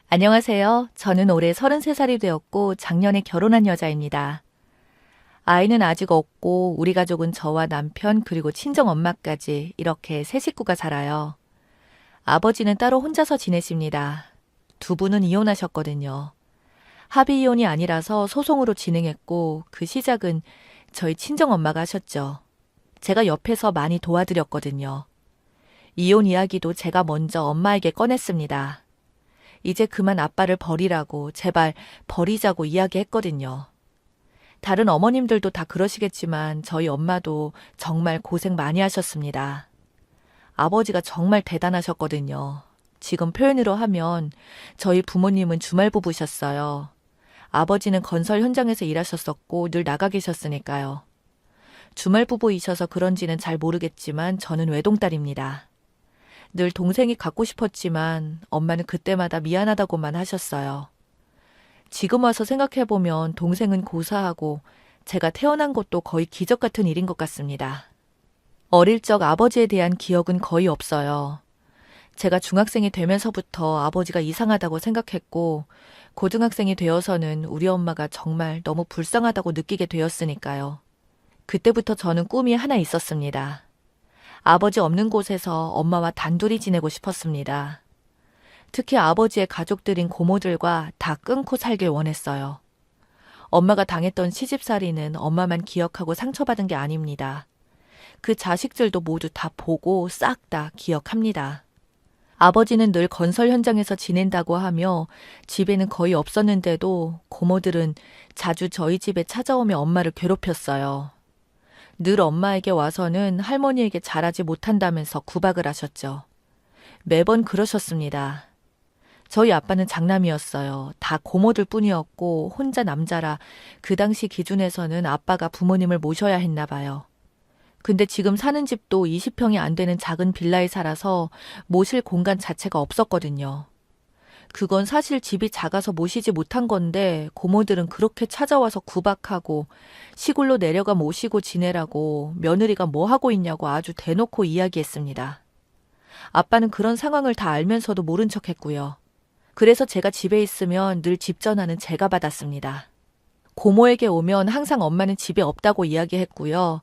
안녕하세요. 저는 올해 33살이 되었고 작년에 결혼한 여자입니다. 아이는 아직 없고 우리 가족은 저와 남편 그리고 친정 엄마까지 이렇게 세 식구가 살아요. 아버지는 따로 혼자서 지내십니다. 두 분은 이혼하셨거든요. 합의 이혼이 아니라서 소송으로 진행했고 그 시작은 저희 친정 엄마가 하셨죠. 제가 옆에서 많이 도와드렸거든요. 이혼 이야기도 제가 먼저 엄마에게 꺼냈습니다. 이제 그만 아빠를 버리라고 제발 버리자고 이야기했거든요. 다른 어머님들도 다 그러시겠지만 저희 엄마도 정말 고생 많이 하셨습니다. 아버지가 정말 대단하셨거든요. 지금 표현으로 하면 저희 부모님은 주말 부부셨어요. 아버지는 건설 현장에서 일하셨었고 늘 나가 계셨으니까요. 주말 부부이셔서 그런지는 잘 모르겠지만 저는 외동딸입니다. 늘 동생이 갖고 싶었지만 엄마는 그때마다 미안하다고만 하셨어요. 지금 와서 생각해보면 동생은 고사하고 제가 태어난 것도 거의 기적 같은 일인 것 같습니다. 어릴 적 아버지에 대한 기억은 거의 없어요. 제가 중학생이 되면서부터 아버지가 이상하다고 생각했고 고등학생이 되어서는 우리 엄마가 정말 너무 불쌍하다고 느끼게 되었으니까요. 그때부터 저는 꿈이 하나 있었습니다. 아버지 없는 곳에서 엄마와 단둘이 지내고 싶었습니다. 특히 아버지의 가족들인 고모들과 다 끊고 살길 원했어요. 엄마가 당했던 시집살이는 엄마만 기억하고 상처받은 게 아닙니다. 그 자식들도 모두 다 보고 싹 다 기억합니다. 아버지는 늘 건설 현장에서 지낸다고 하며 집에는 거의 없었는데도 고모들은 자주 저희 집에 찾아오며 엄마를 괴롭혔어요. 늘 엄마에게 와서는 할머니에게 잘하지 못한다면서 구박을 하셨죠. 매번 그러셨습니다. 저희 아빠는 장남이었어요. 다 고모들 뿐이었고 혼자 남자라 그 당시 기준에서는 아빠가 부모님을 모셔야 했나 봐요. 근데 지금 사는 집도 20평이 안 되는 작은 빌라에 살아서 모실 공간 자체가 없었거든요. 그건 사실 집이 작아서 모시지 못한 건데 고모들은 그렇게 찾아와서 구박하고 시골로 내려가 모시고 지내라고 며느리가 뭐 하고 있냐고 아주 대놓고 이야기했습니다. 아빠는 그런 상황을 다 알면서도 모른 척 했고요. 그래서 제가 집에 있으면 늘 집 전화는 제가 받았습니다. 고모에게 오면 항상 엄마는 집에 없다고 이야기했고요.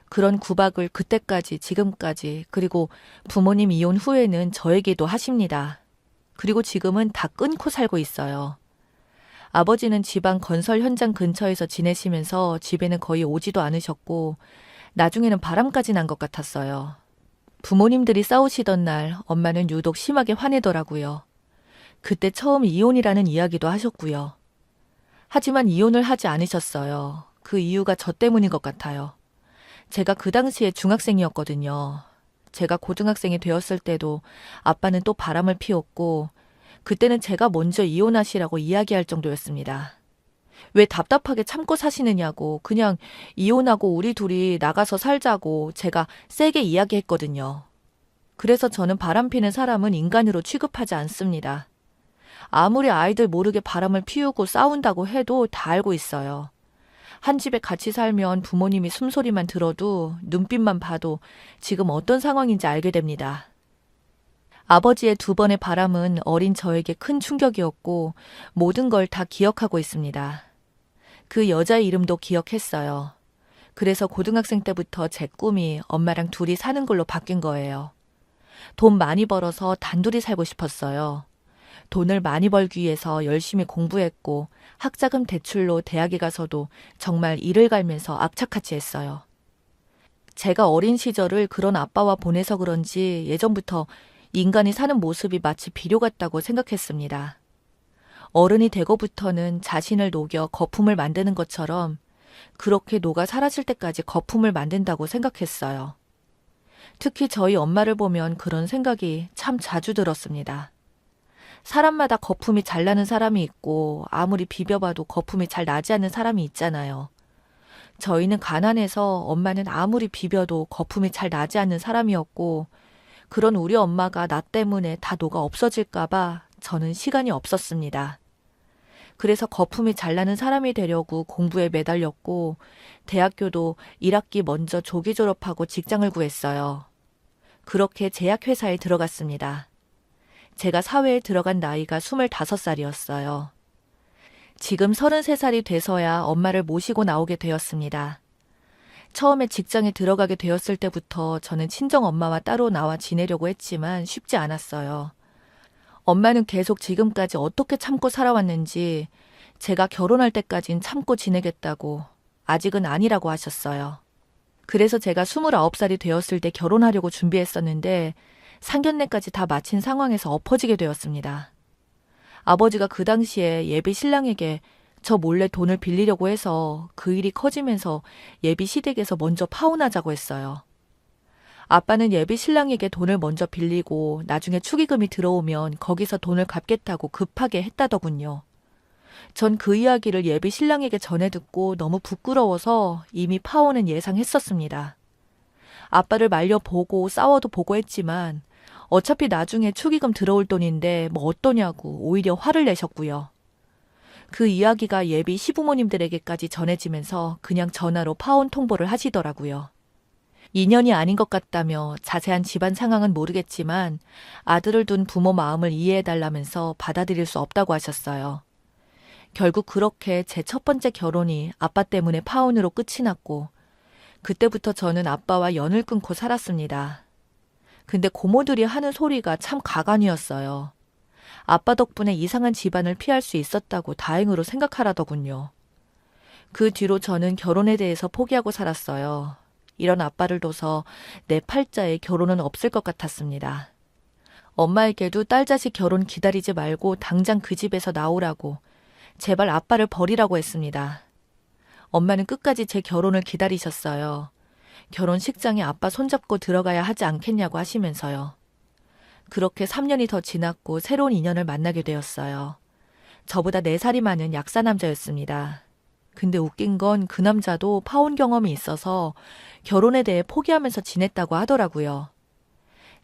그런 구박을 그때까지 지금까지 그리고 부모님 이혼 후에는 저에게도 하십니다. 그리고 지금은 다 끊고 살고 있어요. 아버지는 지방 건설 현장 근처에서 지내시면서 집에는 거의 오지도 않으셨고 나중에는 바람까지 난 것 같았어요. 부모님들이 싸우시던 날 엄마는 유독 심하게 화내더라고요. 그때 처음 이혼이라는 이야기도 하셨고요. 하지만 이혼을 하지 않으셨어요. 그 이유가 저 때문인 것 같아요. 제가 그 당시에 중학생이었거든요. 제가 고등학생이 되었을 때도 아빠는 또 바람을 피웠고 그때는 제가 먼저 이혼하시라고 이야기할 정도였습니다. 왜 답답하게 참고 사시느냐고 그냥 이혼하고 우리 둘이 나가서 살자고 제가 세게 이야기했거든요. 그래서 저는 바람피는 사람은 인간으로 취급하지 않습니다. 아무리 아이들 모르게 바람을 피우고 싸운다고 해도 다 알고 있어요. 한 집에 같이 살면 부모님이 숨소리만 들어도 눈빛만 봐도 지금 어떤 상황인지 알게 됩니다. 아버지의 두 번의 바람은 어린 저에게 큰 충격이었고 모든 걸 다 기억하고 있습니다. 그 여자의 이름도 기억했어요. 그래서 고등학생 때부터 제 꿈이 엄마랑 둘이 사는 걸로 바뀐 거예요. 돈 많이 벌어서 단둘이 살고 싶었어요. 돈을 많이 벌기 위해서 열심히 공부했고 학자금 대출로 대학에 가서도 정말 이를 갈면서 악착같이 했어요. 제가 어린 시절을 그런 아빠와 보내서 그런지 예전부터 인간이 사는 모습이 마치 비료 같다고 생각했습니다. 어른이 되고부터는 자신을 녹여 거품을 만드는 것처럼 그렇게 녹아 사라질 때까지 거품을 만든다고 생각했어요. 특히 저희 엄마를 보면 그런 생각이 참 자주 들었습니다. 사람마다 거품이 잘 나는 사람이 있고 아무리 비벼봐도 거품이 잘 나지 않는 사람이 있잖아요. 저희는 가난해서 엄마는 아무리 비벼도 거품이 잘 나지 않는 사람이었고 그런 우리 엄마가 나 때문에 다 녹아 없어질까 봐 저는 시간이 없었습니다. 그래서 거품이 잘 나는 사람이 되려고 공부에 매달렸고 대학교도 1학기 먼저 조기 졸업하고 직장을 구했어요. 그렇게 제약회사에 들어갔습니다. 제가 사회에 들어간 나이가 25살이었어요. 지금 33살이 돼서야 엄마를 모시고 나오게 되었습니다. 처음에 직장에 들어가게 되었을 때부터 저는 친정 엄마와 따로 나와 지내려고 했지만 쉽지 않았어요. 엄마는 계속 지금까지 어떻게 참고 살아왔는지 제가 결혼할 때까진 참고 지내겠다고 아직은 아니라고 하셨어요. 그래서 제가 29살이 되었을 때 결혼하려고 준비했었는데 상견례까지 다 마친 상황에서 엎어지게 되었습니다. 아버지가 그 당시에 예비 신랑에게 저 몰래 돈을 빌리려고 해서 그 일이 커지면서 예비 시댁에서 먼저 파혼하자고 했어요. 아빠는 예비 신랑에게 돈을 먼저 빌리고 나중에 축의금이 들어오면 거기서 돈을 갚겠다고 급하게 했다더군요. 전 그 이야기를 예비 신랑에게 전해 듣고 너무 부끄러워서 이미 파혼은 예상했었습니다. 아빠를 말려보고 싸워도 보고 했지만 어차피 나중에 축의금 들어올 돈인데 뭐 어떠냐고 오히려 화를 내셨고요. 그 이야기가 예비 시부모님들에게까지 전해지면서 그냥 전화로 파혼 통보를 하시더라고요. 인연이 아닌 것 같다며 자세한 집안 상황은 모르겠지만 아들을 둔 부모 마음을 이해해달라면서 받아들일 수 없다고 하셨어요. 결국 그렇게 제 첫 번째 결혼이 아빠 때문에 파혼으로 끝이 났고 그때부터 저는 아빠와 연을 끊고 살았습니다. 근데 고모들이 하는 소리가 참 가관이었어요. 아빠 덕분에 이상한 집안을 피할 수 있었다고 다행으로 생각하라더군요. 그 뒤로 저는 결혼에 대해서 포기하고 살았어요. 이런 아빠를 둬서 내 팔자에 결혼은 없을 것 같았습니다. 엄마에게도 딸 자식 결혼 기다리지 말고 당장 그 집에서 나오라고 제발 아빠를 버리라고 했습니다. 엄마는 끝까지 제 결혼을 기다리셨어요. 결혼식장에 아빠 손잡고 들어가야 하지 않겠냐고 하시면서요. 그렇게 3년이 더 지났고 새로운 인연을 만나게 되었어요. 저보다 4살이 많은 약사 남자였습니다. 근데 웃긴 건 그 남자도 파혼 경험이 있어서 결혼에 대해 포기하면서 지냈다고 하더라고요.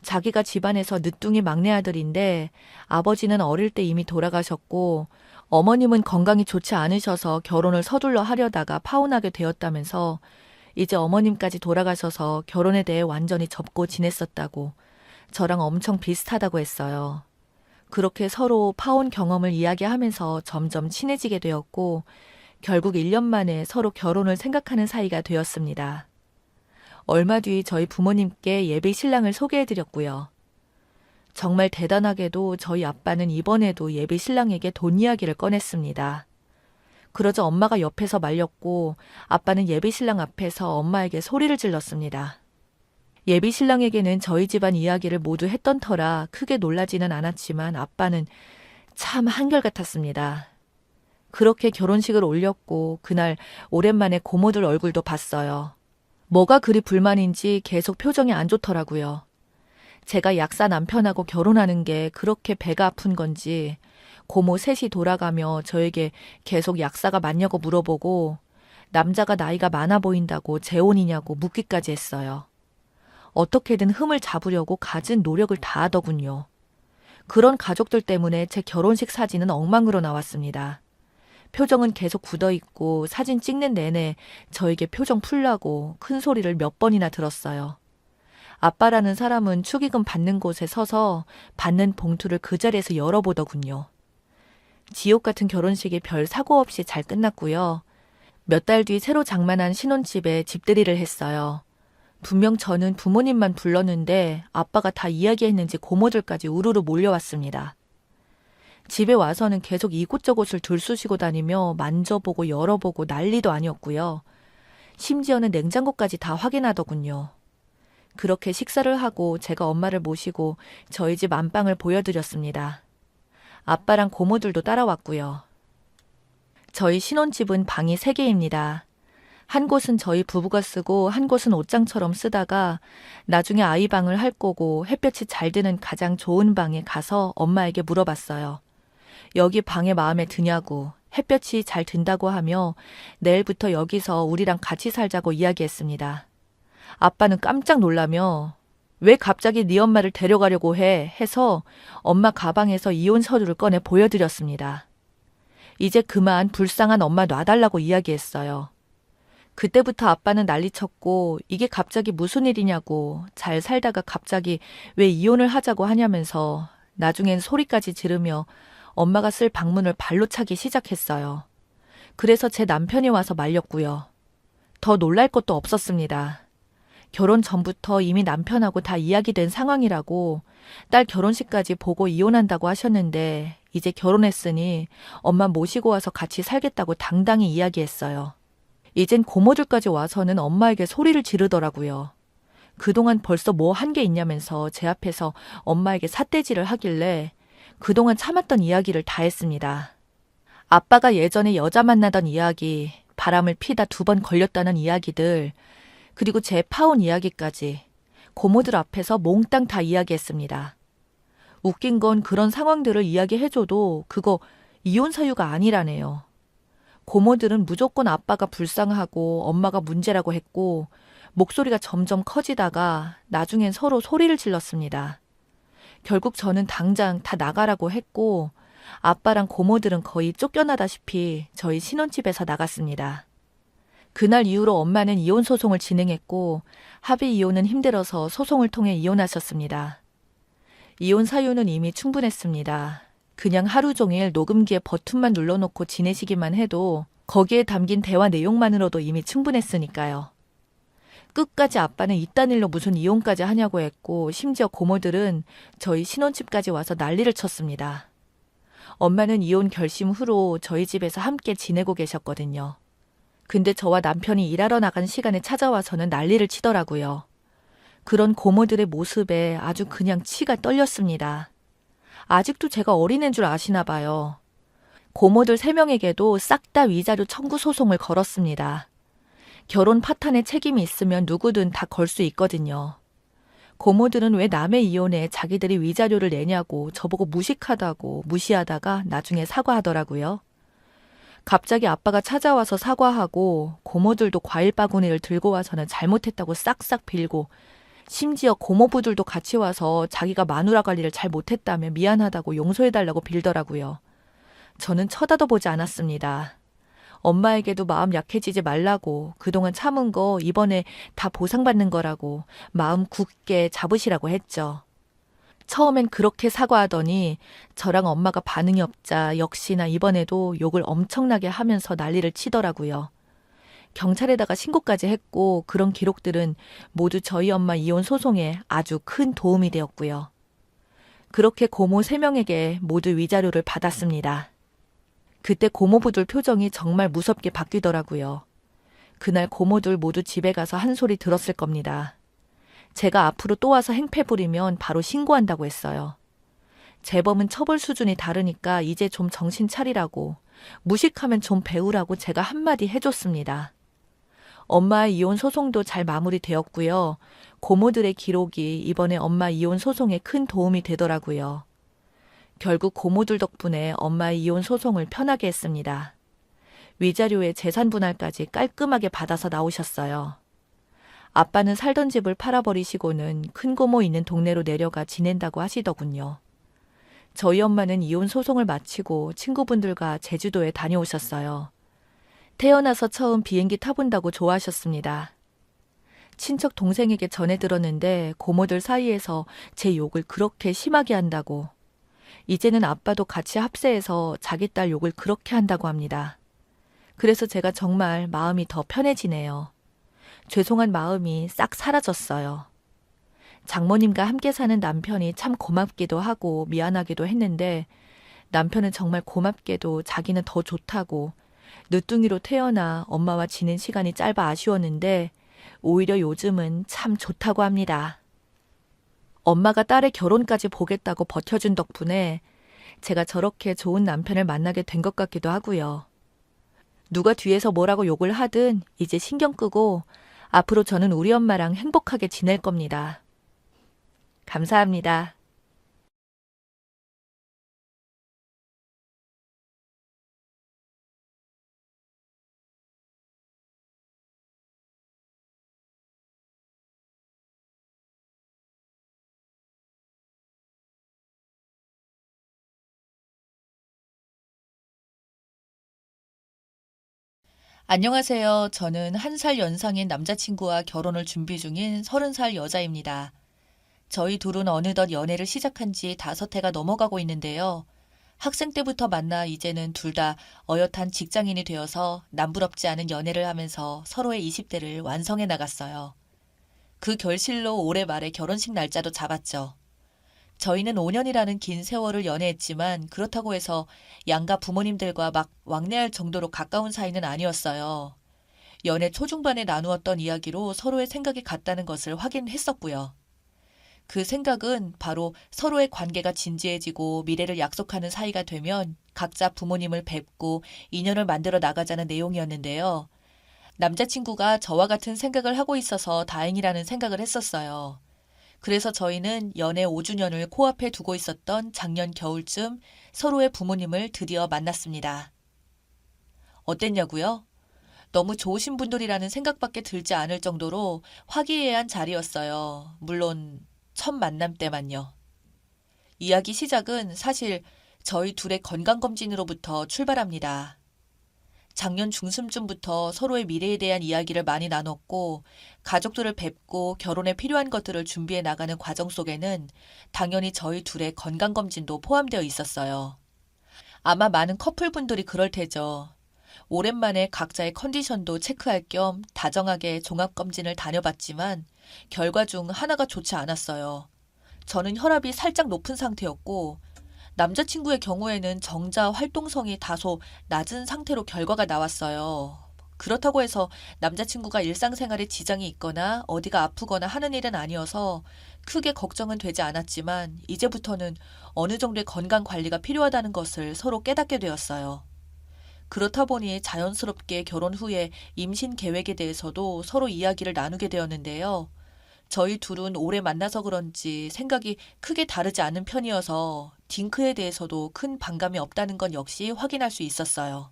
자기가 집안에서 늦둥이 막내 아들인데 아버지는 어릴 때 이미 돌아가셨고 어머님은 건강이 좋지 않으셔서 결혼을 서둘러 하려다가 파혼하게 되었다면서 이제 어머님까지 돌아가셔서 결혼에 대해 완전히 접고 지냈었다고 저랑 엄청 비슷하다고 했어요. 그렇게 서로 파혼 경험을 이야기하면서 점점 친해지게 되었고 결국 1년 만에 서로 결혼을 생각하는 사이가 되었습니다. 얼마 뒤 저희 부모님께 예비 신랑을 소개해드렸고요. 정말 대단하게도 저희 아빠는 이번에도 예비 신랑에게 돈 이야기를 꺼냈습니다. 그러자 엄마가 옆에서 말렸고 아빠는 예비 신랑 앞에서 엄마에게 소리를 질렀습니다. 예비 신랑에게는 저희 집안 이야기를 모두 했던 터라 크게 놀라지는 않았지만 아빠는 참 한결같았습니다. 그렇게 결혼식을 올렸고 그날 오랜만에 고모들 얼굴도 봤어요. 뭐가 그리 불만인지 계속 표정이 안 좋더라고요. 제가 약사 남편하고 결혼하는 게 그렇게 배가 아픈 건지 고모 셋이 돌아가며 저에게 계속 약사가 맞냐고 물어보고 남자가 나이가 많아 보인다고 재혼이냐고 묻기까지 했어요. 어떻게든 흠을 잡으려고 갖은 노력을 다하더군요. 그런 가족들 때문에 제 결혼식 사진은 엉망으로 나왔습니다. 표정은 계속 굳어있고 사진 찍는 내내 저에게 표정 풀라고 큰 소리를 몇 번이나 들었어요. 아빠라는 사람은 축의금 받는 곳에 서서 받는 봉투를 그 자리에서 열어보더군요. 지옥 같은 결혼식이 별 사고 없이 잘 끝났고요. 몇 달 뒤 새로 장만한 신혼집에 집들이를 했어요. 분명 저는 부모님만 불렀는데 아빠가 다 이야기했는지 고모들까지 우르르 몰려왔습니다. 집에 와서는 계속 이곳저곳을 들쑤시고 다니며 만져보고 열어보고 난리도 아니었고요. 심지어는 냉장고까지 다 확인하더군요. 그렇게 식사를 하고 제가 엄마를 모시고 저희 집 안방을 보여드렸습니다. 아빠랑 고모들도 따라왔고요. 저희 신혼집은 방이 3개입니다. 한 곳은 저희 부부가 쓰고 한 곳은 옷장처럼 쓰다가 나중에 아이 방을 할 거고 햇볕이 잘 드는 가장 좋은 방에 가서 엄마에게 물어봤어요. 여기 방에 마음에 드냐고, 햇볕이 잘 든다고 하며 내일부터 여기서 우리랑 같이 살자고 이야기했습니다. 아빠는 깜짝 놀라며 왜 갑자기 네 엄마를 데려가려고 해서 엄마 가방에서 이혼 서류를 꺼내 보여드렸습니다. 이제 그만 불쌍한 엄마 놔달라고 이야기했어요. 그때부터 아빠는 난리쳤고 이게 갑자기 무슨 일이냐고 잘 살다가 갑자기 왜 이혼을 하자고 하냐면서 나중엔 소리까지 지르며 엄마가 쓸 방문을 발로 차기 시작했어요. 그래서 제 남편이 와서 말렸고요. 더 놀랄 것도 없었습니다. 결혼 전부터 이미 남편하고 다 이야기된 상황이라고 딸 결혼식까지 보고 이혼한다고 하셨는데 이제 결혼했으니 엄마 모시고 와서 같이 살겠다고 당당히 이야기했어요. 이젠 고모들까지 와서는 엄마에게 소리를 지르더라고요. 그동안 벌써 뭐 한 게 있냐면서 제 앞에서 엄마에게 삿대질을 하길래 그동안 참았던 이야기를 다 했습니다. 아빠가 예전에 여자 만나던 이야기, 바람을 피다 2번 걸렸다는 이야기들, 그리고 제 파혼 이야기까지 고모들 앞에서 몽땅 다 이야기했습니다. 웃긴 건 그런 상황들을 이야기해줘도 그거 이혼 사유가 아니라네요. 고모들은 무조건 아빠가 불쌍하고 엄마가 문제라고 했고 목소리가 점점 커지다가 나중엔 서로 소리를 질렀습니다. 결국 저는 당장 다 나가라고 했고 아빠랑 고모들은 거의 쫓겨나다시피 저희 신혼집에서 나갔습니다. 그날 이후로 엄마는 이혼 소송을 진행했고 합의 이혼은 힘들어서 소송을 통해 이혼하셨습니다. 이혼 사유는 이미 충분했습니다. 그냥 하루 종일 녹음기에 버튼만 눌러놓고 지내시기만 해도 거기에 담긴 대화 내용만으로도 이미 충분했으니까요. 끝까지 아빠는 이딴 일로 무슨 이혼까지 하냐고 했고 심지어 고모들은 저희 신혼집까지 와서 난리를 쳤습니다. 엄마는 이혼 결심 후로 저희 집에서 함께 지내고 계셨거든요. 근데 저와 남편이 일하러 나간 시간에 찾아와서는 난리를 치더라고요. 그런 고모들의 모습에 아주 그냥 치가 떨렸습니다. 아직도 제가 어린애인 줄 아시나 봐요. 고모들 3명에게도 싹 다 위자료 청구 소송을 걸었습니다. 결혼 파탄에 책임이 있으면 누구든 다 걸 수 있거든요. 고모들은 왜 남의 이혼에 자기들이 위자료를 내냐고 저보고 무식하다고 무시하다가 나중에 사과하더라고요. 갑자기 아빠가 찾아와서 사과하고 고모들도 과일 바구니를 들고 와서는 잘못했다고 싹싹 빌고 심지어 고모부들도 같이 와서 자기가 마누라 관리를 잘 못했다며 미안하다고 용서해달라고 빌더라고요. 저는 쳐다도 보지 않았습니다. 엄마에게도 마음 약해지지 말라고 그동안 참은 거 이번에 다 보상받는 거라고 마음 굳게 잡으시라고 했죠. 처음엔 그렇게 사과하더니 저랑 엄마가 반응이 없자 역시나 이번에도 욕을 엄청나게 하면서 난리를 치더라고요. 경찰에다가 신고까지 했고 그런 기록들은 모두 저희 엄마 이혼 소송에 아주 큰 도움이 되었고요. 그렇게 고모 3명에게 모두 위자료를 받았습니다. 그때 고모부들 표정이 정말 무섭게 바뀌더라고요. 그날 고모들 모두 집에 가서 한 소리 들었을 겁니다. 제가 앞으로 또 와서 행패 부리면 바로 신고한다고 했어요. 재범은 처벌 수준이 다르니까 이제 좀 정신 차리라고, 무식하면 좀 배우라고 제가 한마디 해줬습니다. 엄마의 이혼 소송도 잘 마무리되었고요. 고모들의 기록이 이번에 엄마 이혼 소송에 큰 도움이 되더라고요. 결국 고모들 덕분에 엄마의 이혼 소송을 편하게 했습니다. 위자료에 재산 분할까지 깔끔하게 받아서 나오셨어요. 아빠는 살던 집을 팔아버리시고는 큰 고모 있는 동네로 내려가 지낸다고 하시더군요. 저희 엄마는 이혼 소송을 마치고 친구분들과 제주도에 다녀오셨어요. 태어나서 처음 비행기 타본다고 좋아하셨습니다. 친척 동생에게 전해 들었는데 고모들 사이에서 제 욕을 그렇게 심하게 한다고. 이제는 아빠도 같이 합세해서 자기 딸 욕을 그렇게 한다고 합니다. 그래서 제가 정말 마음이 더 편해지네요. 죄송한 마음이 싹 사라졌어요. 장모님과 함께 사는 남편이 참 고맙기도 하고 미안하기도 했는데 남편은 정말 고맙게도 자기는 더 좋다고 늦둥이로 태어나 엄마와 지낸 시간이 짧아 아쉬웠는데 오히려 요즘은 참 좋다고 합니다. 엄마가 딸의 결혼까지 보겠다고 버텨준 덕분에 제가 저렇게 좋은 남편을 만나게 된 것 같기도 하고요. 누가 뒤에서 뭐라고 욕을 하든 이제 신경 끄고 앞으로 저는 우리 엄마랑 행복하게 지낼 겁니다. 감사합니다. 안녕하세요. 저는 1살 연상인 남자친구와 결혼을 준비 중인 30살 여자입니다. 저희 둘은 어느덧 연애를 시작한 지 5해가 넘어가고 있는데요. 학생 때부터 만나 이제는 둘 다 어엿한 직장인이 되어서 남부럽지 않은 연애를 하면서 서로의 20대를 완성해 나갔어요. 그 결실로 올해 말에 결혼식 날짜도 잡았죠. 저희는 5년이라는 긴 세월을 연애했지만 그렇다고 해서 양가 부모님들과 막 왕래할 정도로 가까운 사이는 아니었어요. 연애 초중반에 나누었던 이야기로 서로의 생각이 같다는 것을 확인했었고요. 그 생각은 바로 서로의 관계가 진지해지고 미래를 약속하는 사이가 되면 각자 부모님을 뵙고 인연을 만들어 나가자는 내용이었는데요. 남자친구가 저와 같은 생각을 하고 있어서 다행이라는 생각을 했었어요. 그래서 저희는 연애 5주년을 코앞에 두고 있었던 작년 겨울쯤 서로의 부모님을 드디어 만났습니다. 어땠냐고요? 너무 좋으신 분들이라는 생각밖에 들지 않을 정도로 화기애애한 자리였어요. 물론 첫 만남 때만요. 이야기 시작은 사실 저희 둘의 건강검진으로부터 출발합니다. 작년 중순쯤부터 서로의 미래에 대한 이야기를 많이 나눴고 가족들을 뵙고 결혼에 필요한 것들을 준비해 나가는 과정 속에는 당연히 저희 둘의 건강검진도 포함되어 있었어요. 아마 많은 커플분들이 그럴 테죠. 오랜만에 각자의 컨디션도 체크할 겸 다정하게 종합검진을 다녀봤지만 결과 중 하나가 좋지 않았어요. 저는 혈압이 살짝 높은 상태였고 남자친구의 경우에는 정자 활동성이 다소 낮은 상태로 결과가 나왔어요. 그렇다고 해서 남자친구가 일상생활에 지장이 있거나 어디가 아프거나 하는 일은 아니어서 크게 걱정은 되지 않았지만 이제부터는 어느 정도의 건강 관리가 필요하다는 것을 서로 깨닫게 되었어요. 그렇다 보니 자연스럽게 결혼 후에 임신 계획에 대해서도 서로 이야기를 나누게 되었는데요. 저희 둘은 오래 만나서 그런지 생각이 크게 다르지 않은 편이어서 딩크에 대해서도 큰 반감이 없다는 건 역시 확인할 수 있었어요.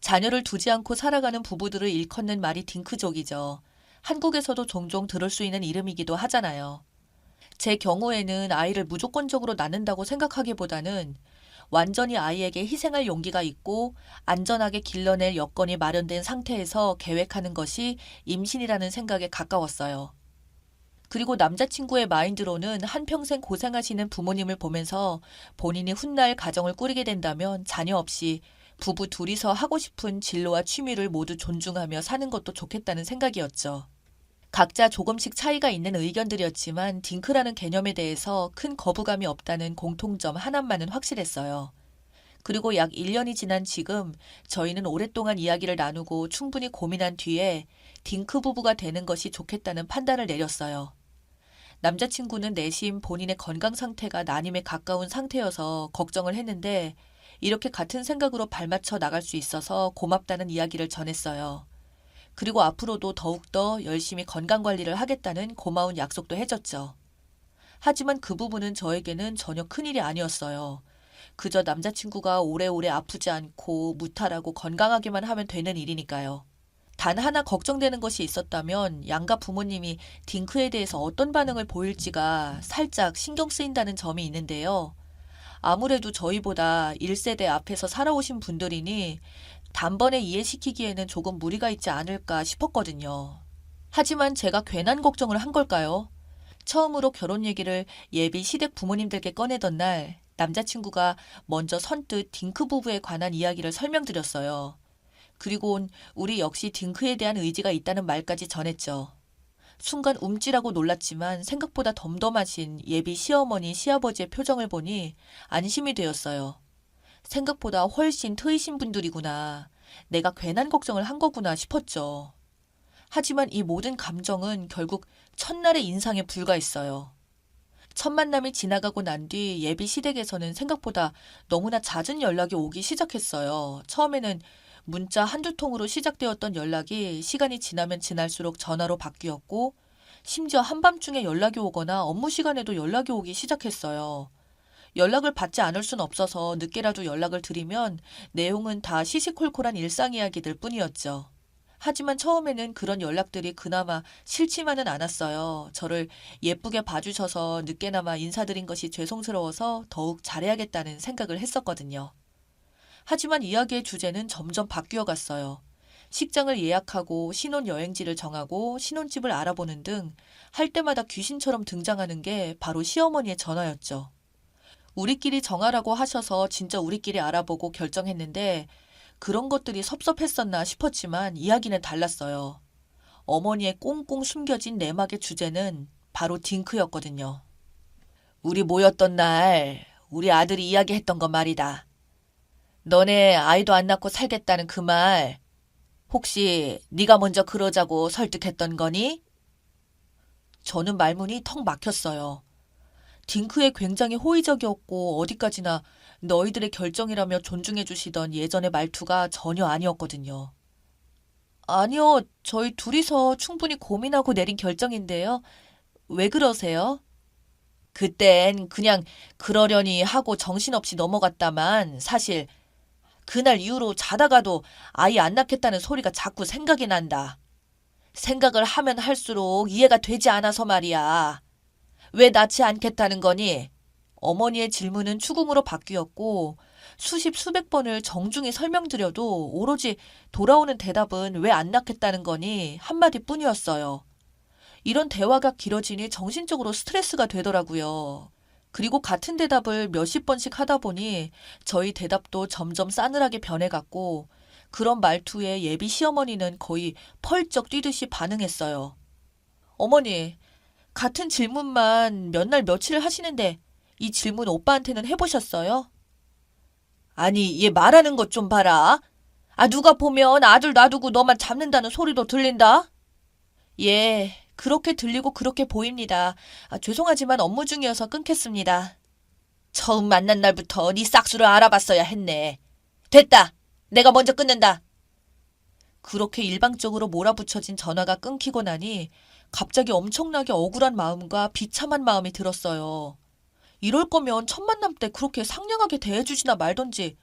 자녀를 두지 않고 살아가는 부부들을 일컫는 말이 딩크족이죠. 한국에서도 종종 들을 수 있는 이름이기도 하잖아요. 제 경우에는 아이를 무조건적으로 낳는다고 생각하기보다는 완전히 아이에게 희생할 용기가 있고 안전하게 길러낼 여건이 마련된 상태에서 계획하는 것이 임신이라는 생각에 가까웠어요. 그리고 남자친구의 마인드로는 한평생 고생하시는 부모님을 보면서 본인이 훗날 가정을 꾸리게 된다면 자녀 없이 부부 둘이서 하고 싶은 진로와 취미를 모두 존중하며 사는 것도 좋겠다는 생각이었죠. 각자 조금씩 차이가 있는 의견들이었지만 딩크라는 개념에 대해서 큰 거부감이 없다는 공통점 하나만은 확실했어요. 그리고 약 1년이 지난 지금 저희는 오랫동안 이야기를 나누고 충분히 고민한 뒤에 딩크 부부가 되는 것이 좋겠다는 판단을 내렸어요. 남자친구는 내심 본인의 건강 상태가 난임에 가까운 상태여서 걱정을 했는데 이렇게 같은 생각으로 발맞춰 나갈 수 있어서 고맙다는 이야기를 전했어요. 그리고 앞으로도 더욱더 열심히 건강관리를 하겠다는 고마운 약속도 해줬죠. 하지만 그 부분은 저에게는 전혀 큰일이 아니었어요. 그저 남자친구가 오래오래 아프지 않고 무탈하고 건강하게만 하면 되는 일이니까요. 단 하나 걱정되는 것이 있었다면 양가 부모님이 딩크에 대해서 어떤 반응을 보일지가 살짝 신경 쓰인다는 점이 있는데요. 아무래도 저희보다 1세대 앞에서 살아오신 분들이니 단번에 이해시키기에는 조금 무리가 있지 않을까 싶었거든요. 하지만 제가 괜한 걱정을 한 걸까요? 처음으로 결혼 얘기를 예비 시댁 부모님들께 꺼내던 날 남자친구가 먼저 선뜻 딩크 부부에 관한 이야기를 설명드렸어요. 그리곤 우리 역시 딩크에 대한 의지가 있다는 말까지 전했죠. 순간 움찔하고 놀랐지만 생각보다 덤덤하신 예비 시어머니, 시아버지의 표정을 보니 안심이 되었어요. 생각보다 훨씬 트이신 분들이구나. 내가 괜한 걱정을 한 거구나 싶었죠. 하지만 이 모든 감정은 결국 첫날의 인상에 불과했어요. 첫 만남이 지나가고 난 뒤 예비 시댁에서는 생각보다 너무나 잦은 연락이 오기 시작했어요. 처음에는 문자 한두 통으로 시작되었던 연락이 시간이 지나면 지날수록 전화로 바뀌었고 심지어 한밤중에 연락이 오거나 업무 시간에도 연락이 오기 시작했어요. 연락을 받지 않을 순 없어서 늦게라도 연락을 드리면 내용은 다 시시콜콜한 일상 이야기들 뿐이었죠. 하지만 처음에는 그런 연락들이 그나마 싫지만은 않았어요. 저를 예쁘게 봐주셔서 늦게나마 인사드린 것이 죄송스러워서 더욱 잘해야겠다는 생각을 했었거든요. 하지만 이야기의 주제는 점점 바뀌어 갔어요. 식장을 예약하고 신혼여행지를 정하고 신혼집을 알아보는 등 할 때마다 귀신처럼 등장하는 게 바로 시어머니의 전화였죠. 우리끼리 정하라고 하셔서 진짜 우리끼리 알아보고 결정했는데 그런 것들이 섭섭했었나 싶었지만 이야기는 달랐어요. 어머니의 꽁꽁 숨겨진 내막의 주제는 바로 딩크였거든요. 우리 모였던 날 우리 아들이 이야기했던 건 말이다. 너네 아이도 안 낳고 살겠다는 그 말 혹시 네가 먼저 그러자고 설득했던 거니? 저는 말문이 턱 막혔어요. 딩크에 굉장히 호의적이었고 어디까지나 너희들의 결정이라며 존중해 주시던 예전의 말투가 전혀 아니었거든요. 아니요, 저희 둘이서 충분히 고민하고 내린 결정인데요. 왜 그러세요? 그땐 그냥 그러려니 하고 정신없이 넘어갔다만 사실 그날 이후로 자다가도 아이 안 낳겠다는 소리가 자꾸 생각이 난다. 생각을 하면 할수록 이해가 되지 않아서 말이야. 왜 낳지 않겠다는 거니? 어머니의 질문은 추궁으로 바뀌었고 수십 수백 번을 정중히 설명드려도 오로지 돌아오는 대답은 왜 안 낳겠다는 거니 한마디뿐이었어요. 이런 대화가 길어지니 정신적으로 스트레스가 되더라고요. 그리고 같은 대답을 몇십 번씩 하다 보니 저희 대답도 점점 싸늘하게 변해갔고 그런 말투에 예비 시어머니는 거의 펄쩍 뛰듯이 반응했어요. 어머니, 같은 질문만 몇 날 며칠을 하시는데 이 질문 오빠한테는 해보셨어요? 아니, 얘 말하는 것 좀 봐라. 누가 보면 아들 놔두고 너만 잡는다는 소리도 들린다? 예, 그렇게 들리고 그렇게 보입니다. 죄송하지만 업무 중이어서 끊겠습니다. 처음 만난 날부터 네 싹수를 알아봤어야 했네. 됐다. 내가 먼저 끊는다. 그렇게 일방적으로 몰아붙여진 전화가 끊기고 나니 갑자기 엄청나게 억울한 마음과 비참한 마음이 들었어요. 이럴 거면 첫 만남 때 그렇게 상냥하게 대해주시나 말던지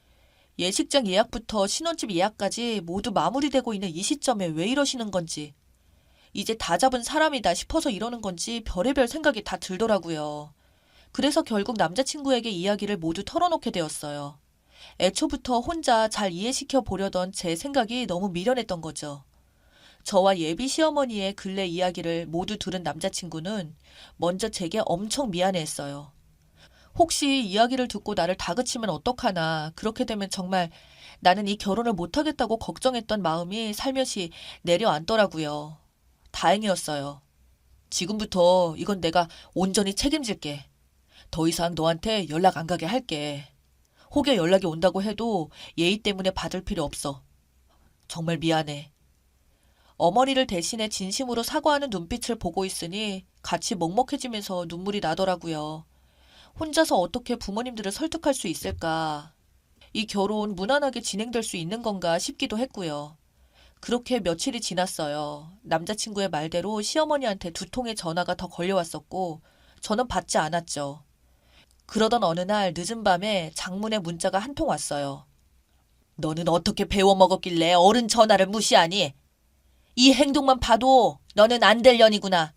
예식장 예약부터 신혼집 예약까지 모두 마무리되고 있는 이 시점에 왜 이러시는 건지 이제 다 잡은 사람이다 싶어서 이러는 건지 별의별 생각이 다 들더라고요. 그래서 결국 남자친구에게 이야기를 모두 털어놓게 되었어요. 애초부터 혼자 잘 이해시켜 보려던 제 생각이 너무 미련했던 거죠. 저와 예비 시어머니의 근래 이야기를 모두 들은 남자친구는 먼저 제게 엄청 미안해했어요. 혹시 이야기를 듣고 나를 다그치면 어떡하나, 그렇게 되면 정말 나는 이 결혼을 못하겠다고 걱정했던 마음이 살며시 내려앉더라고요. 다행이었어요. 지금부터 이건 내가 온전히 책임질게. 더 이상 너한테 연락 안 가게 할게. 혹여 연락이 온다고 해도 예의 때문에 받을 필요 없어. 정말 미안해. 어머니를 대신해 진심으로 사과하는 눈빛을 보고 있으니 같이 먹먹해지면서 눈물이 나더라고요. 혼자서 어떻게 부모님들을 설득할 수 있을까? 이 결혼 무난하게 진행될 수 있는 건가 싶기도 했고요. 그렇게 며칠이 지났어요. 남자친구의 말대로 시어머니한테 두 통의 전화가 더 걸려왔었고 저는 받지 않았죠. 그러던 어느 날 늦은 밤에 장문의 문자가 한 통 왔어요. 너는 어떻게 배워먹었길래 어른 전화를 무시하니? 이 행동만 봐도 너는 안 될 년이구나.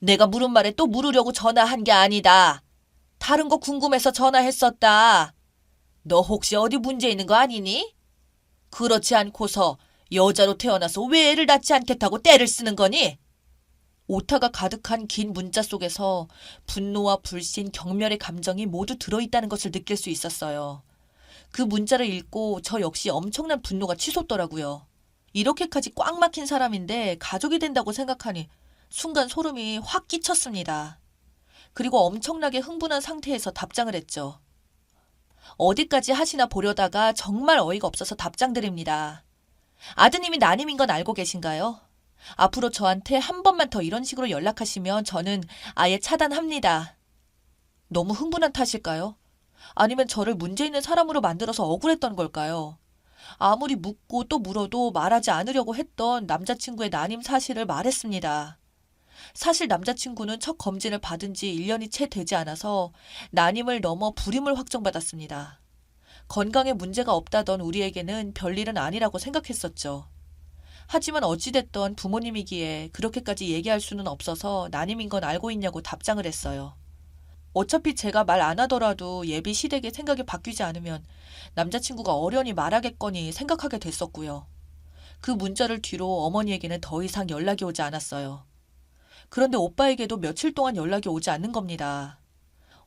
내가 물은 말에 또 물으려고 전화한 게 아니다. 다른 거 궁금해서 전화했었다. 너 혹시 어디 문제 있는 거 아니니? 그렇지 않고서 여자로 태어나서 왜 애를 낳지 않겠다고 떼를 쓰는 거니? 오타가 가득한 긴 문자 속에서 분노와 불신, 경멸의 감정이 모두 들어있다는 것을 느낄 수 있었어요. 그 문자를 읽고 저 역시 엄청난 분노가 치솟더라고요. 이렇게까지 꽉 막힌 사람인데 가족이 된다고 생각하니 순간 소름이 확 끼쳤습니다. 그리고 엄청나게 흥분한 상태에서 답장을 했죠. 어디까지 하시나 보려다가 정말 어이가 없어서 답장드립니다. 아드님이 난임인 건 알고 계신가요? 앞으로 저한테 한 번만 더 이런 식으로 연락하시면 저는 아예 차단합니다. 너무 흥분한 탓일까요? 아니면 저를 문제 있는 사람으로 만들어서 억울했던 걸까요? 아무리 묻고 또 물어도 말하지 않으려고 했던 남자친구의 난임 사실을 말했습니다. 사실 남자친구는 첫 검진을 받은 지 1년이 채 되지 않아서 난임을 넘어 불임을 확정받았습니다. 건강에 문제가 없다던 우리에게는 별일은 아니라고 생각했었죠. 하지만 어찌됐던 부모님이기에 그렇게까지 얘기할 수는 없어서 난임인 건 알고 있냐고 답장을 했어요. 어차피 제가 말 안 하더라도 예비 시댁의 생각이 바뀌지 않으면 남자친구가 어련히 말하겠거니 생각하게 됐었고요. 그 문자를 뒤로 어머니에게는 더 이상 연락이 오지 않았어요. 그런데 오빠에게도 며칠 동안 연락이 오지 않는 겁니다.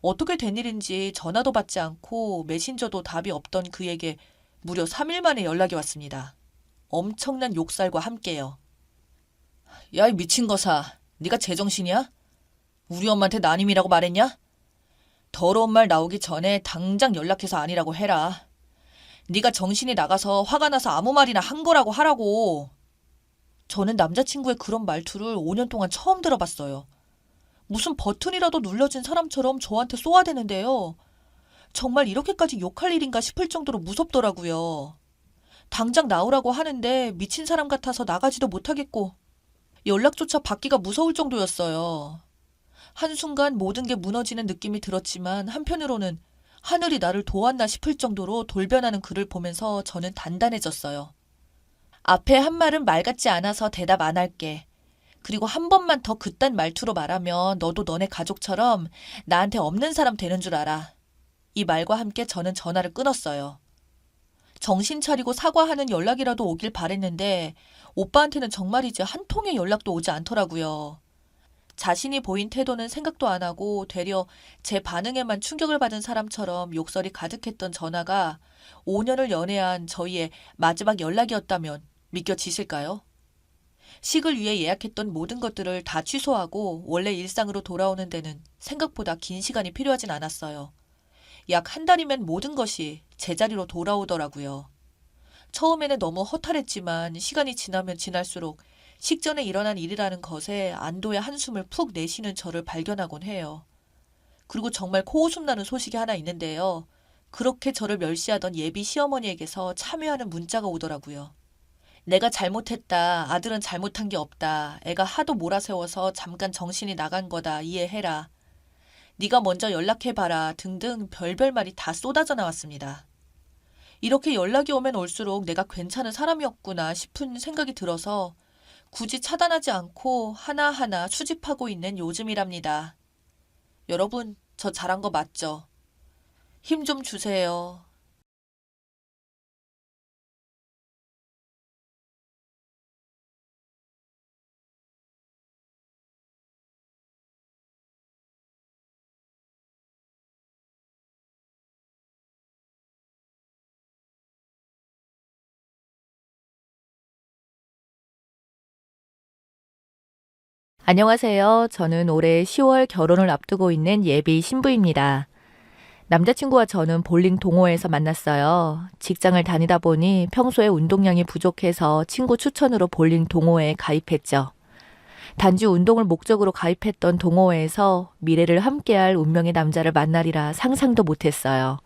어떻게 된 일인지 전화도 받지 않고 메신저도 답이 없던 그에게 무려 3일 만에 연락이 왔습니다. 엄청난 욕설과 함께요. 야, 이 미친 거사. 네가 제정신이야? 우리 엄마한테 난임이라고 말했냐? 더러운 말 나오기 전에 당장 연락해서 아니라고 해라. 네가 정신이 나가서 화가 나서 아무 말이나 한 거라고 하라고. 저는 남자친구의 그런 말투를 5년 동안 처음 들어봤어요. 무슨 버튼이라도 눌러진 사람처럼 저한테 쏘아대는데요. 정말 이렇게까지 욕할 일인가 싶을 정도로 무섭더라고요. 당장 나오라고 하는데 미친 사람 같아서 나가지도 못하겠고 연락조차 받기가 무서울 정도였어요. 한순간 모든 게 무너지는 느낌이 들었지만 한편으로는 하늘이 나를 도왔나 싶을 정도로 돌변하는 그를 보면서 저는 단단해졌어요. 앞에 한 말은 말 같지 않아서 대답 안 할게. 그리고 한 번만 더 그딴 말투로 말하면 너도 너네 가족처럼 나한테 없는 사람 되는 줄 알아. 이 말과 함께 저는 전화를 끊었어요. 정신 차리고 사과하는 연락이라도 오길 바랬는데 오빠한테는 정말이지 한 통의 연락도 오지 않더라고요. 자신이 보인 태도는 생각도 안 하고 되려 제 반응에만 충격을 받은 사람처럼 욕설이 가득했던 전화가 5년을 연애한 저희의 마지막 연락이었다면 믿겨지실까요? 식을 위해 예약했던 모든 것들을 다 취소하고 원래 일상으로 돌아오는 데는 생각보다 긴 시간이 필요하진 않았어요. 약 한 달이면 모든 것이 제자리로 돌아오더라고요. 처음에는 너무 허탈했지만 시간이 지나면 지날수록 식전에 일어난 일이라는 것에 안도의 한숨을 푹 내쉬는 저를 발견하곤 해요. 그리고 정말 코웃음 나는 소식이 하나 있는데요. 그렇게 저를 멸시하던 예비 시어머니에게서 참여하는 문자가 오더라고요. 내가 잘못했다. 아들은 잘못한 게 없다. 애가 하도 몰아세워서 잠깐 정신이 나간 거다. 이해해라. 네가 먼저 연락해봐라. 등등 별별 말이 다 쏟아져 나왔습니다. 이렇게 연락이 오면 올수록 내가 괜찮은 사람이었구나 싶은 생각이 들어서 굳이 차단하지 않고 하나하나 수집하고 있는 요즘이랍니다. 여러분, 저 잘한 거 맞죠? 힘 좀 주세요. 안녕하세요. 저는 올해 10월 결혼을 앞두고 있는 예비 신부입니다. 남자친구와 저는 볼링 동호회에서 만났어요. 직장을 다니다 보니 평소에 운동량이 부족해서 친구 추천으로 볼링 동호회에 가입했죠. 단지 운동을 목적으로 가입했던 동호회에서 미래를 함께할 운명의 남자를 만나리라 상상도 못했어요.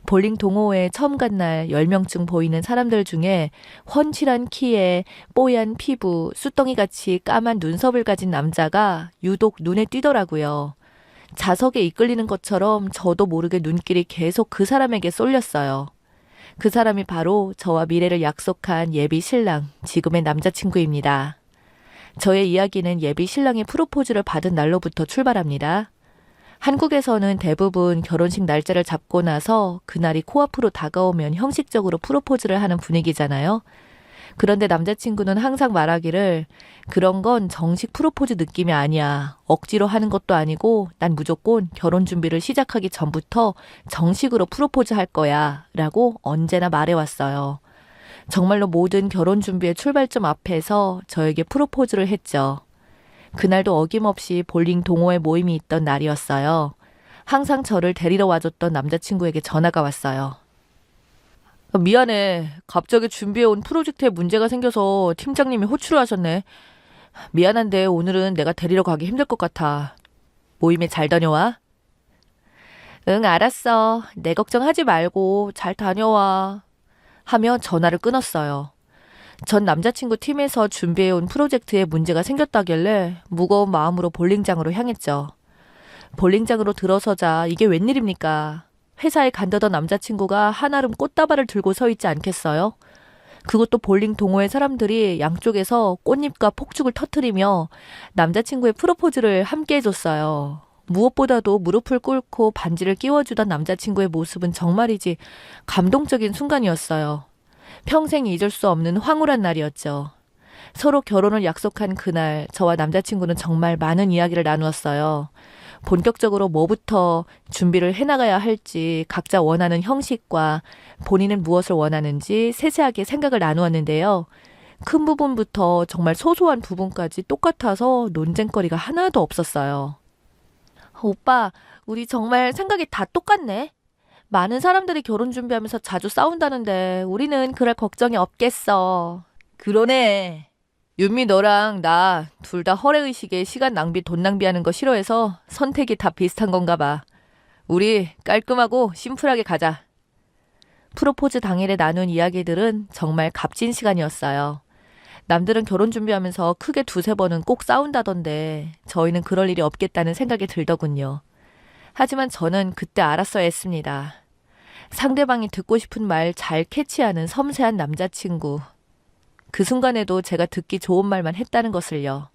볼링 동호회에 처음 간 날 10명쯤 보이는 사람들 중에 훤칠한 키에 뽀얀 피부, 쑥덩이같이 까만 눈썹을 가진 남자가 유독 눈에 띄더라고요. 자석에 이끌리는 것처럼 저도 모르게 눈길이 계속 그 사람에게 쏠렸어요. 그 사람이 바로 저와 미래를 약속한 예비 신랑, 지금의 남자친구입니다. 저의 이야기는 예비 신랑의 프로포즈를 받은 날로부터 출발합니다. 한국에서는 대부분 결혼식 날짜를 잡고 나서 그날이 코앞으로 다가오면 형식적으로 프로포즈를 하는 분위기잖아요. 그런데 남자친구는 항상 말하기를 그런 건 정식 프로포즈 느낌이 아니야. 억지로 하는 것도 아니고 난 무조건 결혼 준비를 시작하기 전부터 정식으로 프로포즈 할 거야 라고 언제나 말해왔어요. 정말로 모든 결혼 준비의 출발점 앞에서 저에게 프로포즈를 했죠. 그날도 어김없이 볼링 동호회 모임이 있던 날이었어요. 항상 저를 데리러 와줬던 남자친구에게 전화가 왔어요. 미안해. 갑자기 준비해온 프로젝트에 문제가 생겨서 팀장님이 호출을 하셨네. 미안한데 오늘은 내가 데리러 가기 힘들 것 같아. 모임에 잘 다녀와. 응, 알았어. 내 걱정하지 말고 잘 다녀와. 하며 전화를 끊었어요. 전 남자친구 팀에서 준비해온 프로젝트에 문제가 생겼다길래 무거운 마음으로 볼링장으로 향했죠. 볼링장으로 들어서자 이게 웬일입니까? 회사에 간다던 남자친구가 한아름 꽃다발을 들고 서 있지 않겠어요? 그것도 볼링 동호회 사람들이 양쪽에서 꽃잎과 폭죽을 터뜨리며 남자친구의 프로포즈를 함께 해줬어요. 무엇보다도 무릎을 꿇고 반지를 끼워주던 남자친구의 모습은 정말이지 감동적인 순간이었어요. 평생 잊을 수 없는 황홀한 날이었죠. 서로 결혼을 약속한 그날, 저와 남자친구는 정말 많은 이야기를 나누었어요. 본격적으로 뭐부터 준비를 해나가야 할지, 각자 원하는 형식과 본인은 무엇을 원하는지 세세하게 생각을 나누었는데요. 큰 부분부터 정말 소소한 부분까지 똑같아서 논쟁거리가 하나도 없었어요. 오빠, 우리 정말 생각이 다 똑같네. 많은 사람들이 결혼 준비하면서 자주 싸운다는데 우리는 그럴 걱정이 없겠어. 그러네. 윤미 너랑 나 둘 다 허례의식에 시간 낭비, 돈 낭비하는 거 싫어해서 선택이 다 비슷한 건가 봐. 우리 깔끔하고 심플하게 가자. 프로포즈 당일에 나눈 이야기들은 정말 값진 시간이었어요. 남들은 결혼 준비하면서 크게 두세 번은 꼭 싸운다던데 저희는 그럴 일이 없겠다는 생각이 들더군요. 하지만 저는 그때 알았어야 했습니다. 상대방이 듣고 싶은 말 잘 캐치하는 섬세한 남자친구. 그 순간에도 제가 듣기 좋은 말만 했다는 것을요.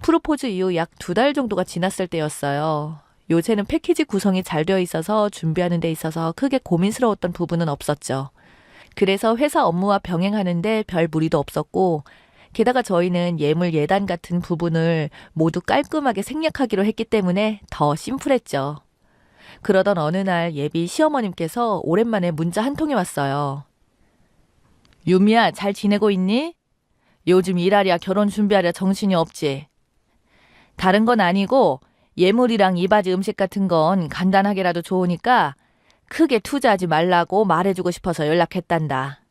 프로포즈 이후 약 2달 정도가 지났을 때였어요. 요새는 패키지 구성이 잘 되어 있어서 준비하는 데 있어서 크게 고민스러웠던 부분은 없었죠. 그래서 회사 업무와 병행하는데 별 무리도 없었고, 게다가 저희는 예물 예단 같은 부분을 모두 깔끔하게 생략하기로 했기 때문에 더 심플했죠. 그러던 어느 날 예비 시어머님께서 오랜만에 문자 한 통이 왔어요. 유미야, 잘 지내고 있니? 요즘 일하랴 결혼 준비하랴 정신이 없지? 다른 건 아니고 예물이랑 이바지 음식 같은 건 간단하게라도 좋으니까 크게 투자하지 말라고 말해주고 싶어서 연락했단다.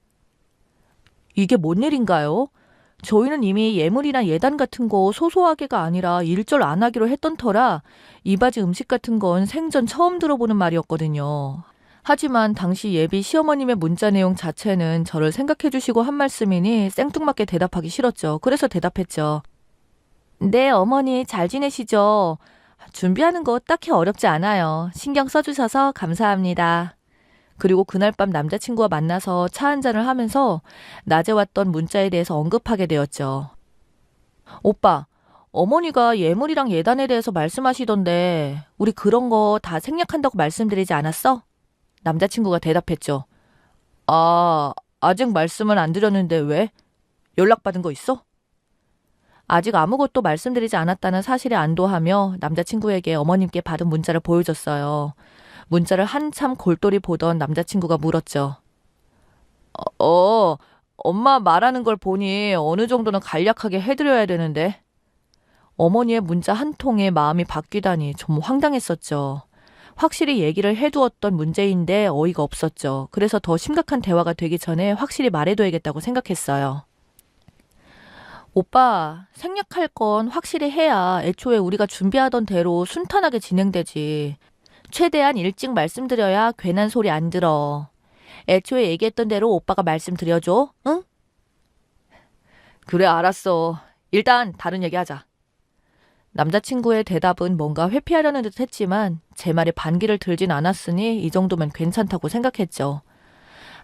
이게 뭔 일인가요? 저희는 이미 예물이나 예단 같은 거 소소하게가 아니라 일절 안 하기로 했던 터라 이바지 음식 같은 건 생전 처음 들어보는 말이었거든요. 하지만 당시 예비 시어머님의 문자 내용 자체는 저를 생각해 주시고 한 말씀이니 생뚱맞게 대답하기 싫었죠. 그래서 대답했죠. 네, 어머니 잘 지내시죠? 준비하는 거 딱히 어렵지 않아요. 신경 써주셔서 감사합니다. 그리고 그날 밤 남자친구와 만나서 차 한잔을 하면서 낮에 왔던 문자에 대해서 언급하게 되었죠. 오빠, 어머니가 예물이랑 예단에 대해서 말씀하시던데 우리 그런 거 다 생략한다고 말씀드리지 않았어? 남자친구가 대답했죠. 아직 말씀은 안 드렸는데 왜? 연락받은 거 있어? 아직 아무것도 말씀드리지 않았다는 사실에 안도하며 남자친구에게 어머님께 받은 문자를 보여줬어요. 문자를 한참 골똘히 보던 남자친구가 물었죠. 엄마 말하는 걸 보니 어느 정도는 간략하게 해드려야 되는데. 어머니의 문자 한 통에 마음이 바뀌다니 좀 황당했었죠. 확실히 얘기를 해두었던 문제인데 어이가 없었죠. 그래서 더 심각한 대화가 되기 전에 확실히 말해둬야겠다고 생각했어요. 오빠, 생략할 건 확실히 해야 애초에 우리가 준비하던 대로 순탄하게 진행되지. 최대한 일찍 말씀드려야 괜한 소리 안 들어. 애초에 얘기했던 대로 오빠가 말씀드려줘, 응? 그래, 알았어. 일단 다른 얘기 하자. 남자친구의 대답은 뭔가 회피하려는 듯 했지만 제 말에 반기를 들진 않았으니 이 정도면 괜찮다고 생각했죠.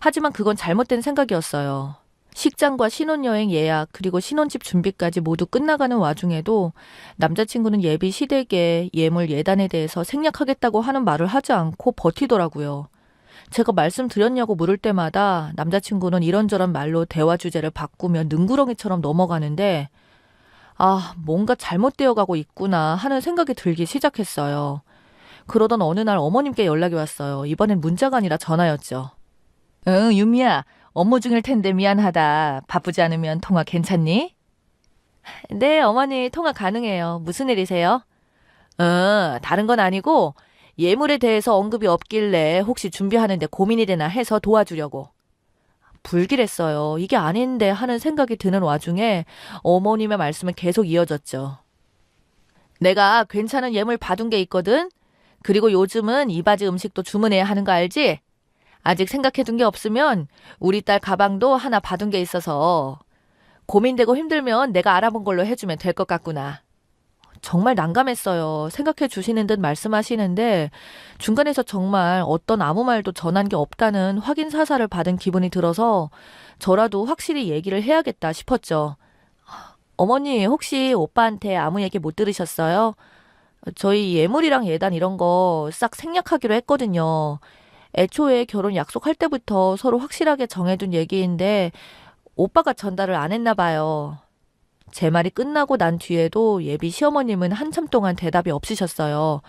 하지만 그건 잘못된 생각이었어요. 식장과 신혼여행 예약 그리고 신혼집 준비까지 모두 끝나가는 와중에도 남자친구는 예비 시댁에 예물 예단에 대해서 생략하겠다고 하는 말을 하지 않고 버티더라고요. 제가 말씀드렸냐고 물을 때마다 남자친구는 이런저런 말로 대화 주제를 바꾸며 능구렁이처럼 넘어가는데 뭔가 잘못되어 가고 있구나 하는 생각이 들기 시작했어요. 그러던 어느 날 어머님께 연락이 왔어요. 이번엔 문자가 아니라 전화였죠. 응, 유미야. 업무 중일 텐데 미안하다. 바쁘지 않으면 통화 괜찮니? 네, 어머니 통화 가능해요. 무슨 일이세요? 다른 건 아니고 예물에 대해서 언급이 없길래 혹시 준비하는데 고민이 되나 해서 도와주려고. 불길했어요. 이게 아닌데 하는 생각이 드는 와중에 어머님의 말씀은 계속 이어졌죠. 내가 괜찮은 예물 받은 게 있거든? 그리고 요즘은 이바지 음식도 주문해야 하는 거 알지? 아직 생각해둔 게 없으면 우리 딸 가방도 하나 받은 게 있어서 고민되고 힘들면 내가 알아본 걸로 해주면 될 것 같구나. 정말 난감했어요. 생각해 주시는 듯 말씀하시는데 중간에서 정말 어떤 아무 말도 전한 게 없다는 확인 사살을 받은 기분이 들어서 저라도 확실히 얘기를 해야겠다 싶었죠. 어머니 혹시 오빠한테 아무 얘기 못 들으셨어요? 저희 예물이랑 예단 이런 거 싹 생략하기로 했거든요. 애초에 결혼 약속할 때부터 서로 확실하게 정해둔 얘기인데 오빠가 전달을 안 했나 봐요. 제 말이 끝나고 난 뒤에도 예비 시어머님은 한참 동안 대답이 없으셨어요.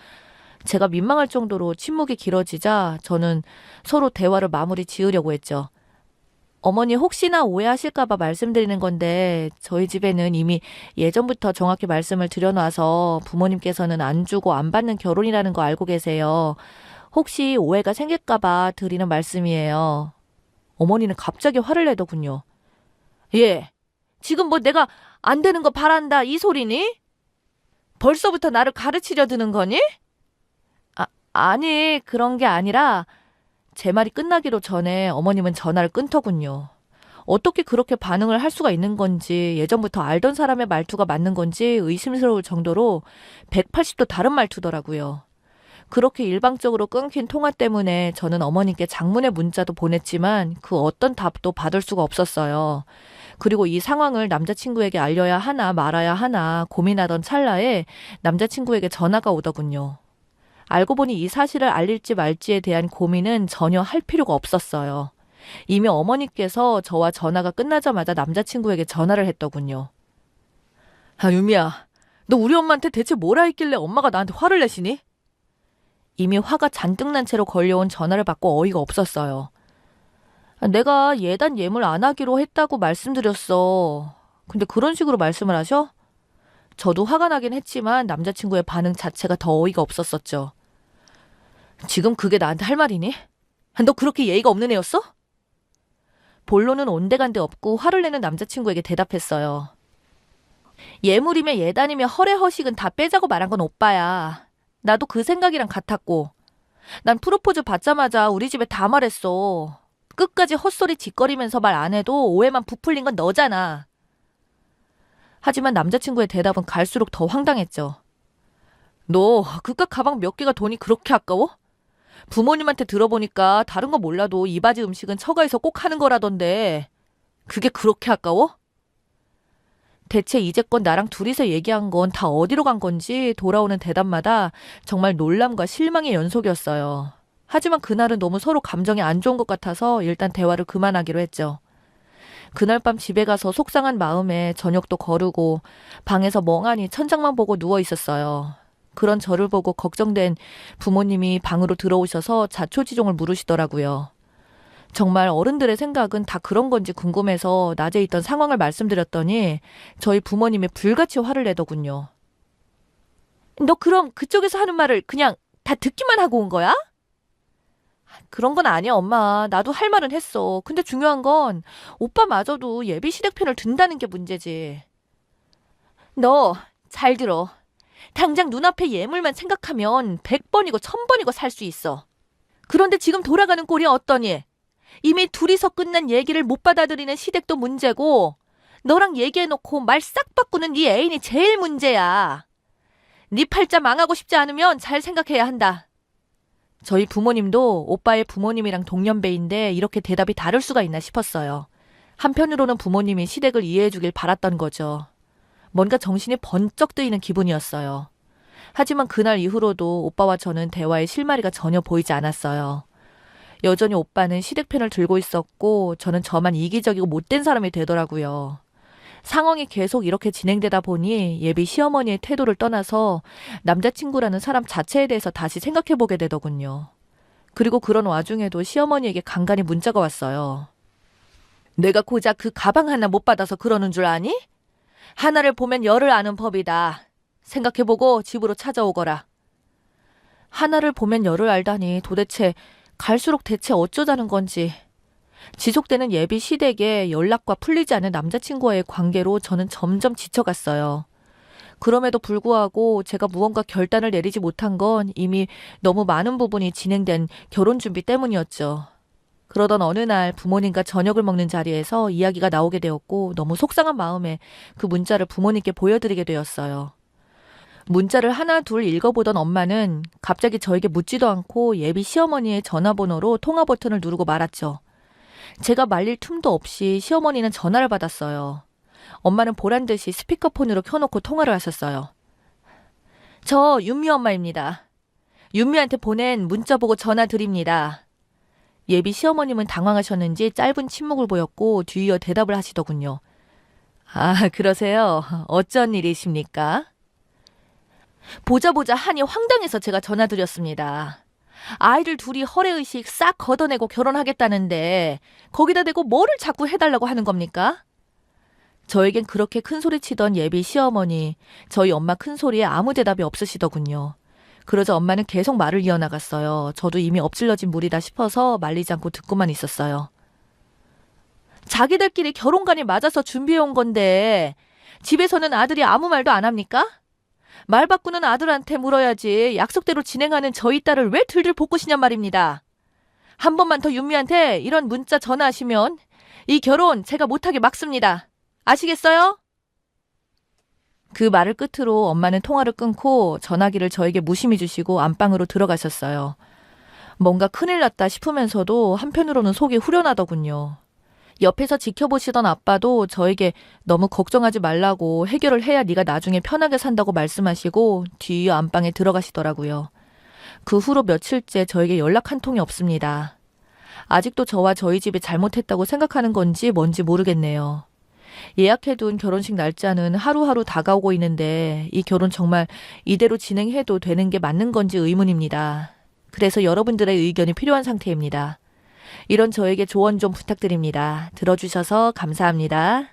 제가 민망할 정도로 침묵이 길어지자 저는 서로 대화를 마무리 지으려고 했죠. 어머니 혹시나 오해하실까봐 말씀드리는 건데 저희 집에는 이미 예전부터 정확히 말씀을 드려놔서 부모님께서는 안 주고 안 받는 결혼이라는 거 알고 계세요. 혹시 오해가 생길까봐 드리는 말씀이에요. 어머니는 갑자기 화를 내더군요. 예, 지금 뭐 내가 안 되는 거 바란다 이 소리니? 벌써부터 나를 가르치려 드는 거니? 아니 그런 게 아니라 제 말이 끝나기도 전에 어머님은 전화를 끊더군요. 어떻게 그렇게 반응을 할 수가 있는 건지 예전부터 알던 사람의 말투가 맞는 건지 의심스러울 정도로 180도 다른 말투더라고요. 그렇게 일방적으로 끊긴 통화 때문에 저는 어머님께 장문의 문자도 보냈지만 그 어떤 답도 받을 수가 없었어요. 그리고 이 상황을 남자친구에게 알려야 하나 말아야 하나 고민하던 찰나에 남자친구에게 전화가 오더군요. 알고 보니 이 사실을 알릴지 말지에 대한 고민은 전혀 할 필요가 없었어요. 이미 어머니께서 저와 전화가 끝나자마자 남자친구에게 전화를 했더군요. 아, 유미야, 너 우리 엄마한테 대체 뭐라 했길래 엄마가 나한테 화를 내시니? 이미 화가 잔뜩 난 채로 걸려온 전화를 받고 어이가 없었어요. 내가 예단 예물 안 하기로 했다고 말씀드렸어. 근데 그런 식으로 말씀을 하셔? 저도 화가 나긴 했지만 남자친구의 반응 자체가 더 어이가 없었었죠. 지금 그게 나한테 할 말이니? 너 그렇게 예의가 없는 애였어? 본론은 온데간데 없고 화를 내는 남자친구에게 대답했어요. 예물이며 예단이며 허례허식은 다 빼자고 말한 건 오빠야. 나도 그 생각이랑 같았고. 난 프로포즈 받자마자 우리 집에 다 말했어. 끝까지 헛소리 짓거리면서 말 안 해도 오해만 부풀린 건 너잖아. 하지만 남자친구의 대답은 갈수록 더 황당했죠. 너 그깟 가방 몇 개가 돈이 그렇게 아까워? 부모님한테 들어보니까 다른 거 몰라도 이 바지 음식은 처가에서 꼭 하는 거라던데 그게 그렇게 아까워? 대체 이제껏 나랑 둘이서 얘기한 건 다 어디로 간 건지 돌아오는 대답마다 정말 놀람과 실망의 연속이었어요. 하지만 그날은 너무 서로 감정이 안 좋은 것 같아서 일단 대화를 그만하기로 했죠. 그날 밤 집에 가서 속상한 마음에 저녁도 거르고 방에서 멍하니 천장만 보고 누워 있었어요. 그런 저를 보고 걱정된 부모님이 방으로 들어오셔서 자초지종을 물으시더라고요. 정말 어른들의 생각은 다 그런 건지 궁금해서 낮에 있던 상황을 말씀드렸더니 저희 부모님이 불같이 화를 내더군요. 너 그럼 그쪽에서 하는 말을 그냥 다 듣기만 하고 온 거야? 그런 건 아니야, 엄마. 나도 할 말은 했어. 근데 중요한 건 오빠마저도 예비 시댁편을 든다는 게 문제지. 너 잘 들어. 당장 눈앞의 예물만 생각하면 100번이고 1000번이고 살 수 있어. 그런데 지금 돌아가는 꼴이 어떠니? 이미 둘이서 끝난 얘기를 못 받아들이는 시댁도 문제고 너랑 얘기해놓고 말 싹 바꾸는 네 애인이 제일 문제야. 네 팔자 망하고 싶지 않으면 잘 생각해야 한다. 저희 부모님도 오빠의 부모님이랑 동년배인데 이렇게 대답이 다를 수가 있나 싶었어요. 한편으로는 부모님이 시댁을 이해해주길 바랐던 거죠. 뭔가 정신이 번쩍 뜨이는 기분이었어요. 하지만 그날 이후로도 오빠와 저는 대화의 실마리가 전혀 보이지 않았어요. 여전히 오빠는 시댁편을 들고 있었고 저는 저만 이기적이고 못된 사람이 되더라고요. 상황이 계속 이렇게 진행되다 보니 예비 시어머니의 태도를 떠나서 남자친구라는 사람 자체에 대해서 다시 생각해보게 되더군요. 그리고 그런 와중에도 시어머니에게 간간히 문자가 왔어요. 내가 고작 그 가방 하나 못 받아서 그러는 줄 아니? 하나를 보면 열을 아는 법이다. 생각해보고 집으로 찾아오거라. 하나를 보면 열을 알다니 도대체 갈수록 대체 어쩌자는 건지. 지속되는 예비 시댁에 연락과 풀리지 않는 남자친구와의 관계로 저는 점점 지쳐갔어요. 그럼에도 불구하고 제가 무언가 결단을 내리지 못한 건 이미 너무 많은 부분이 진행된 결혼 준비 때문이었죠. 그러던 어느 날 부모님과 저녁을 먹는 자리에서 이야기가 나오게 되었고 너무 속상한 마음에 그 문자를 부모님께 보여드리게 되었어요. 문자를 하나 둘 읽어보던 엄마는 갑자기 저에게 묻지도 않고 예비 시어머니의 전화번호로 통화 버튼을 누르고 말았죠. 제가 말릴 틈도 없이 시어머니는 전화를 받았어요. 엄마는 보란 듯이 스피커폰으로 켜놓고 통화를 하셨어요. 저 윤미 엄마입니다. 윤미한테 보낸 문자 보고 전화 드립니다. 예비 시어머님은 당황하셨는지 짧은 침묵을 보였고 뒤이어 대답을 하시더군요. 아, 그러세요? 어쩐 일이십니까? 보자 하니 황당해서 제가 전화드렸습니다. 아이들 둘이 허례의식 싹 걷어내고 결혼하겠다는데 거기다 대고 뭐를 자꾸 해달라고 하는 겁니까? 저에겐 그렇게 큰 소리 치던 예비 시어머니, 저희 엄마 큰 소리에 아무 대답이 없으시더군요. 그러자 엄마는 계속 말을 이어나갔어요. 저도 이미 엎질러진 물이다 싶어서 말리지 않고 듣고만 있었어요. 자기들끼리 결혼관이 맞아서 준비해온 건데 집에서는 아들이 아무 말도 안 합니까? 말 바꾸는 아들한테 물어야지 약속대로 진행하는 저희 딸을 왜 들들 볶으시냔 말입니다. 한 번만 더 윤미한테 이런 문자 전화하시면 이 결혼 제가 못하게 막습니다. 아시겠어요? 그 말을 끝으로 엄마는 통화를 끊고 전화기를 저에게 무심히 주시고 안방으로 들어가셨어요. 뭔가 큰일 났다 싶으면서도 한편으로는 속이 후련하더군요. 옆에서 지켜보시던 아빠도 저에게 너무 걱정하지 말라고 해결을 해야 네가 나중에 편하게 산다고 말씀하시고 뒤이어 안방에 들어가시더라고요. 그 후로 며칠째 저에게 연락 한 통이 없습니다. 아직도 저와 저희 집이 잘못했다고 생각하는 건지 뭔지 모르겠네요. 예약해둔 결혼식 날짜는 하루하루 다가오고 있는데 이 결혼 정말 이대로 진행해도 되는 게 맞는 건지 의문입니다. 그래서 여러분들의 의견이 필요한 상태입니다. 이런 저에게 조언 좀 부탁드립니다. 들어주셔서 감사합니다.